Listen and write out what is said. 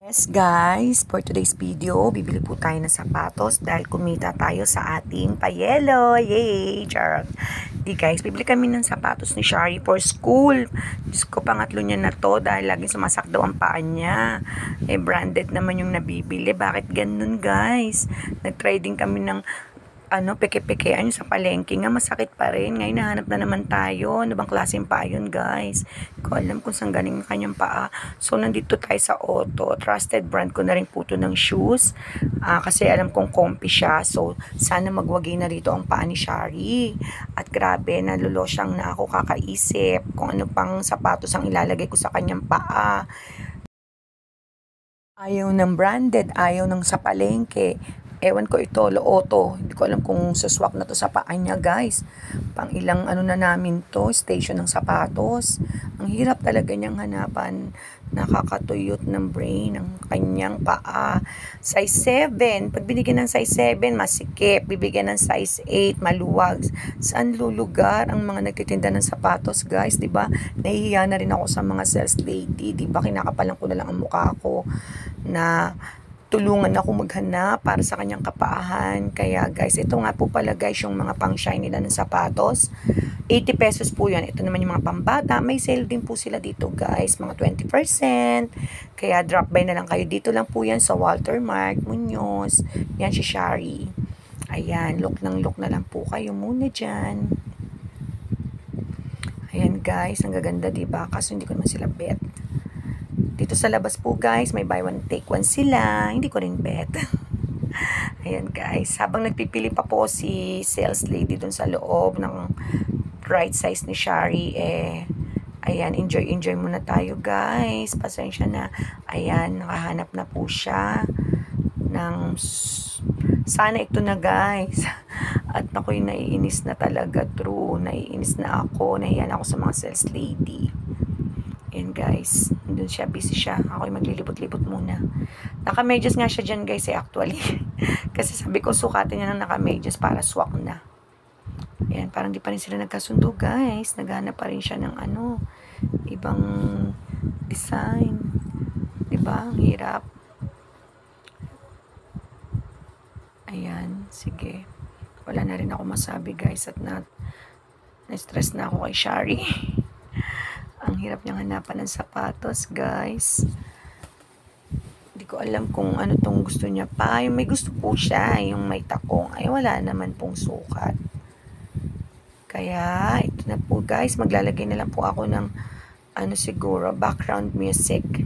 Yes guys, for today's video, bibili po tayo ng sapatos dahil kumita tayo sa ating payelo. Yay! Charot! Di guys, bibili kami ng sapatos ni Shari for school. Diyos ko, pangatlo niya na to dahil laging sumasak daw ang paa niya. Branded naman yung nabibili. Bakit ganun guys? Nag-try din kami ng peke-pekean sa palengke nga, masakit pa rin. Ngayon, nahanap na naman tayo. Ano bang klaseng paa yun, guys? Hindi ko alam kung saan galing ang kanyang paa. So, nandito tayo sa Otto. Trusted brand ko na rin po ito ng shoes. Kasi alam kong comfy siya. So, sana magwagi na rito ang paa ni Shari. At grabe, nalulosyang na ako kakaisip kung ano pang sapatos ang ilalagay ko sa kanyang paa. Ayaw ng branded, ayaw ng sa palengke. Ewan ko ito, Looto. Hindi ko alam kung suswak na to sa paa niya, guys. Pang ilang na namin to, station ng sapatos. Ang hirap talaga niyang hanapan. Nakakatuyot ng brain ang kanyang paa. Size 7. Pag binigyan ng size 7, masikip. Bibigyan ng size 8, maluwag. Saan lulugar ang mga nagtitinda ng sapatos, guys? Diba? Nahihiya na rin ako sa mga sales lady. Diba? Kinakapalan ko na lang ang mukha ko na tulungan ako maghanap para sa kanyang kapaahan. Kaya guys, ito nga po pala guys yung mga pang shine nila ng sapatos. 80 pesos po yan. Ito naman yung mga pambata. May sale din po sila dito guys. Mga 20%. Kaya drop by na lang kayo. Dito lang po yan sa Walter Mark Munoz. Yan si Shari. Ayan, look na lang po kayo muna dyan. Ayan guys, ang gaganda diba? Kaso hindi ko naman sila bet. Dito sa labas po guys, may buy one take one sila. Hindi ko rin bet. Ayan guys, habang nagpipili pa po si sales lady dun sa loob ng right size ni Shari, ayan, enjoy muna tayo guys. Pasensya na. Ayan, nakahanap na po siya ng sana ito na guys. At ako'y naiinis na talaga, true. Naiinis na ako. Nahiyan ako sa mga sales lady. Ayan guys, doon siya, busy siya. Ako'y maglilibot-libot muna. Naka-medyas nga siya dyan guys actually. Kasi sabi ko sukatin niya ng naka-medyas para swak na. Ayan, parang di pa rin sila nagkasundo guys. Naghanap pa rin siya ng ibang design. Diba? Ang hirap. Ayan, sige. Wala na rin ako masabi guys at na-stress na ako kay Shari. Ang hirap niyang hanapan ng sapatos, guys. Hindi ko alam kung ano tong gusto niya pa. Yung may gusto po siya, yung may takong. Ay, wala naman pong sukat. Kaya, ito na po, guys. Maglalagay na lang po ako ng, siguro, background music.